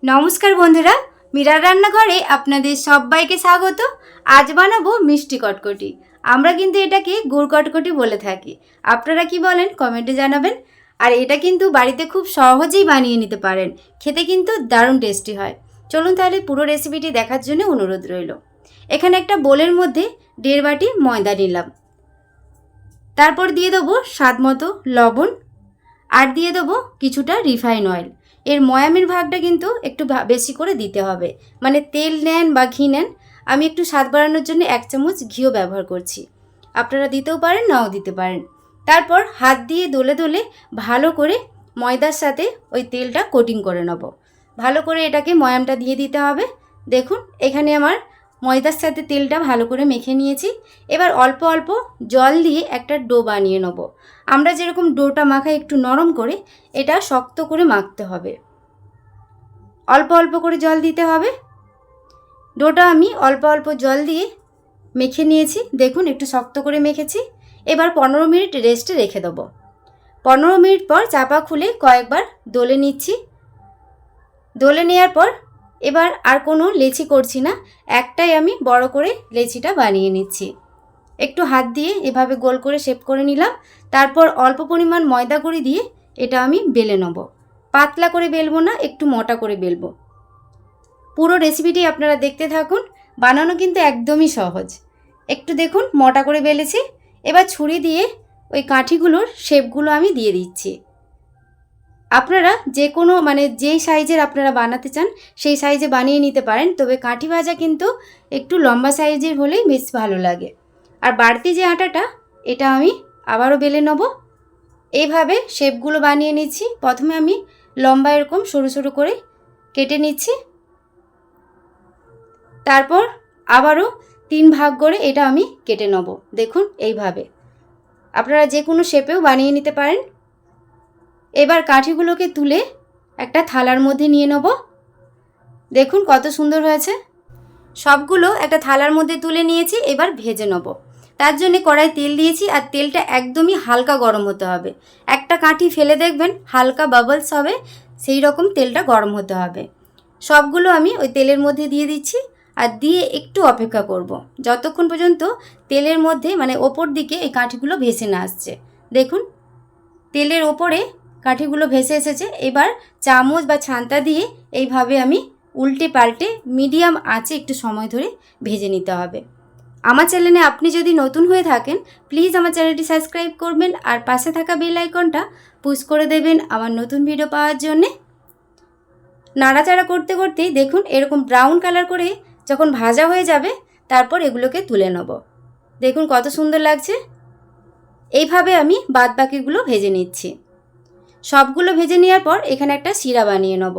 নমস্কার বন্ধুরা, মীরার রান্নাঘরে আপনাদের সবাইকে স্বাগত। আজ বানাবো মিষ্টি কটকটি। আমরা কিন্তু এটাকে গুড় কটকটি বলে থাকি। আপনারা কি বলেন কমেন্টে জানাবেন। আর এটা কিন্তু বাড়িতে খুব সহজেই বানিয়ে নিতে পারেন, খেতে কিন্তু দারুণ টেস্টি হয়। চলুন তাহলে পুরো রেসিপিটি দেখার জন্য অনুরোধ রইল। এখানে একটা বোলের মধ্যে 1.5 বাটি ময়দা নিলাম, তারপর দিয়ে দেবো স্বাদ মতো লবণ, আর দিয়ে দেবো কিছুটা রিফাইন অয়েল। এর ময়ামের ভাগটা কিন্তু একটু বেশি করে দিতে হবে, মানে তেল নেন বা ঘি নেন। আমি একটু স্বাদ বাড়ানোর জন্য 1 চামচ ঘিও ব্যবহার করছি, আপনারা দিতেও পারেন নাও দিতে পারেন। তারপর হাত দিয়ে দোলে দোলে ভালো করে ময়দার সাথে ওই তেলটা কোটিং করে নেব। ভালো করে এটাকে ময়ামটা দিয়ে দিতে হবে। দেখুন এখানে আমার ময়দার সাথে তেলটা ভালো করে মেখে নিয়েছি। এবার অল্প অল্প জল দিয়ে একটা ডো বানিয়ে নেব। আমরা যেরকম ডোটা মাখাই একটু নরম করে, এটা শক্ত করে মাখতে হবে। অল্প অল্প করে জল দিতে হবে। ডোটা আমি অল্প অল্প জল দিয়ে মেখে নিয়েছি। দেখুন একটু শক্ত করে মেখেছি। এবার 15 মিনিট রেস্টে রেখে দেবো। 15 মিনিট পর চাপা খুলে কয়েকবার দোলে নিচ্ছি। দোলে নেওয়ার পর এবার আর কোনো লেচি করছি না, একটাই আমি বড় করে লেচিটা বানিয়ে নিচ্ছি। একটু হাত দিয়ে এভাবে গোল করে শেপ করে নিলাম। তারপর অল্প পরিমাণ ময়দা গুঁড়ি দিয়ে এটা আমি বেলে নেব। পাতলা করে বেলবো না, একটু মোটা করে বেলবো। পুরো রেসিপিটি আপনারা দেখতে থাকুন। বানানো কিন্তু একদমই সহজ। একটু দেখুন মোটা করে বেলেছি। এবার ছুরি দিয়ে ওই কাঠিগুলোর শেপগুলো আমি দিয়ে দিচ্ছি। আপনারা যে কোনো যেই সাইজের আপনারা বানাতে চান সেই সাইজে বানিয়ে নিতে পারেন, তবে কাঠি ভাজা কিন্তু একটু লম্বা সাইজের হলেই বেশ ভালো লাগে। আর বাড়তি যে আটাটা, এটা আমি আবারও বেলে নেব। এইভাবে শেপগুলো বানিয়ে নিচ্ছি। প্রথমে আমি লম্বা এরকম সরু সরু করে কেটে নিচ্ছি, তারপর আবারও 3 ভাগ করে এটা আমি কেটে নেব। দেখুন এইভাবে আপনারা যে কোনো শেপেও বানিয়ে নিতে পারেন। এবার কাঠিগুলোকে তুলে একটা থালার মধ্যে নিয়ে নেব। দেখুন কত সুন্দর হয়েছে। সবগুলো একটা থালার মধ্যে তুলে নিয়েছি। এবার ভেজে নেব। তার জন্য কড়াই তেল দিয়েছি, আর তেলটা একদমই হালকা গরম হতে হবে। একটা কাঠি ফেলে দেখবেন হালকা বাবলস হবে, সেই রকম তেলটা গরম হতে হবে। সবগুলো আমি ওই তেলের মধ্যে দিয়ে দিচ্ছি, আর দিয়ে একটু অপেক্ষা করব যতক্ষণ পর্যন্ত তেলের মধ্যে ওপর দিকে এই কাঠিগুলো ভেসে না আসছে। দেখুন তেলের ওপরে কাঠিগুলো ভেসে এসেছে। এবার চামচ বা ছান্তা দিয়ে এইভাবে আমি উল্টে পাল্টে মিডিয়াম আঁচে একটু সময় ধরে ভেজে নিতে হবে। আমার চ্যানেলে আপনি যদি নতুন হয়ে থাকেন, প্লিজ আমার চ্যানেলটি সাবস্ক্রাইব করবেন, আর পাশে থাকা বেল আইকনটা পুশ করে দেবেন আমার নতুন ভিডিও পাওয়ার জন্যে। নাড়াচাড়া করতে করতেই দেখুন এরকম ব্রাউন কালার করে যখন ভাজা হয়ে যাবে, তারপর এগুলোকে তুলে নেব। দেখুন কত সুন্দর লাগছে। এইভাবে আমি বাদ বাকিগুলো ভেজে নিচ্ছি। সবগুলো ভেজে নেওয়ার পর এখানে একটা শিরা বানিয়ে নেব।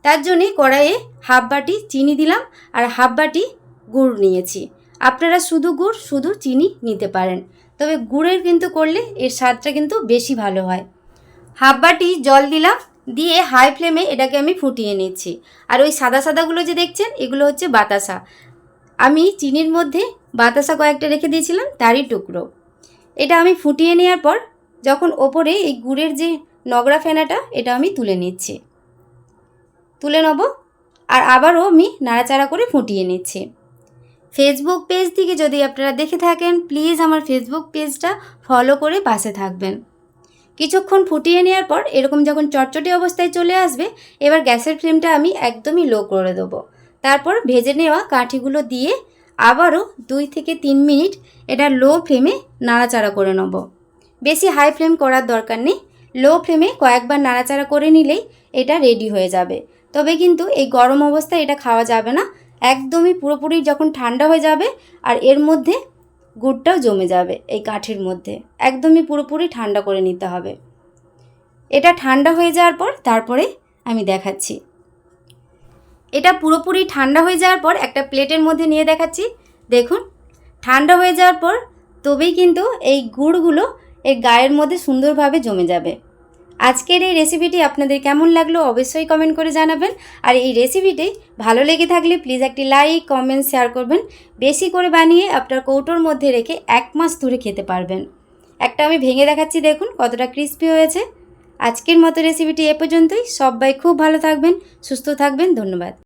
তার জন্যে কড়াইয়ে 1/2 বাটি চিনি দিলাম, আর 1/2 বাটি গুড় নিয়েছি। আপনারা শুধু গুড় শুধু চিনি নিতে পারেন, তবে গুড়ের কিন্তু করলে এর স্বাদটা কিন্তু বেশি ভালো হয়। 1/2 বাটি জল দিলাম, দিয়ে হাই ফ্লেমে এটাকে আমি ফুটিয়ে নিচ্ছি। আর ওই সাদা সাদাগুলো যে দেখছেন, এগুলো হচ্ছে বাতাসা। আমি চিনির মধ্যে বাতাসা কয়েকটা রেখে দিয়েছিলাম, তারই টুকরো। এটা আমি ফুটিয়ে নেওয়ার পর যখন ওপরে এই গুড়ের যে নগড়া ফেনাটা, এটা আমি তুলে নিচ্ছি। তুলে নেব, আর আবারও আমি নাড়াচাড়া করে ফুটিয়ে নিচ্ছি। ফেসবুক পেজ থেকে যদি আপনারা দেখে থাকেন, প্লিজ আমার ফেসবুক পেজটা ফলো করে পাশে থাকবেন। কিছুক্ষণ ফুটিয়ে নেওয়ার পর এরকম যখন চটচটে অবস্থায় চলে আসবে, এবার গ্যাসের ফ্লেমটা আমি একদমই লো করে দেবো। তারপর ভেজে নেওয়া কাঠিগুলো দিয়ে আবারও 2 থেকে 3 মিনিট এটা লো ফ্লেমে নাড়াচাড়া করে নেব। বেশি হাই ফ্লেম করার দরকার নেই, লো ফ্লেমে কয়েকবার নাড়াচাড়া করে নিলেই এটা রেডি হয়ে যাবে। তবে কিন্তু এই গরম অবস্থায় এটা খাওয়া যাবে না, একদমই পুরোপুরি যখন ঠান্ডা হয়ে যাবে আর এর মধ্যে গুড়টাও জমে যাবে এই কাঠির মধ্যে, একদমই পুরোপুরি ঠান্ডা করে নিতে হবে। এটা ঠান্ডা হয়ে যাওয়ার পর তারপরে আমি দেখাচ্ছি। এটা পুরোপুরি ঠান্ডা হয়ে যাওয়ার পর একটা প্লেটের মধ্যে নিয়ে দেখাচ্ছি। দেখুন ঠান্ডা হয়ে যাওয়ার পর তবেই কিন্তু এই গুড়গুলো এর গায়ের মধ্যে সুন্দরভাবে জমে যাবে। আজকের এই রেসিপিটি আপনাদের কেমন লাগলো অবশ্যই কমেন্ট করে জানাবেন। আর এই রেসিপিটি ভালো লেগে থাকলে প্লিজ একটি লাইক কমেন্ট শেয়ার করবেন। বেশি করে বানিয়ে আপনার কৌটোর মধ্যে রেখে 1 মাস ধরে খেতে পারবেন। একটা আমি ভেঙে দেখাচ্ছি, দেখুন কতটা ক্রিস্পি হয়েছে। আজকের মতো রেসিপিটি এ পর্যন্তই। সবাই খুব ভালো থাকবেন, সুস্থ থাকবেন। ধন্যবাদ।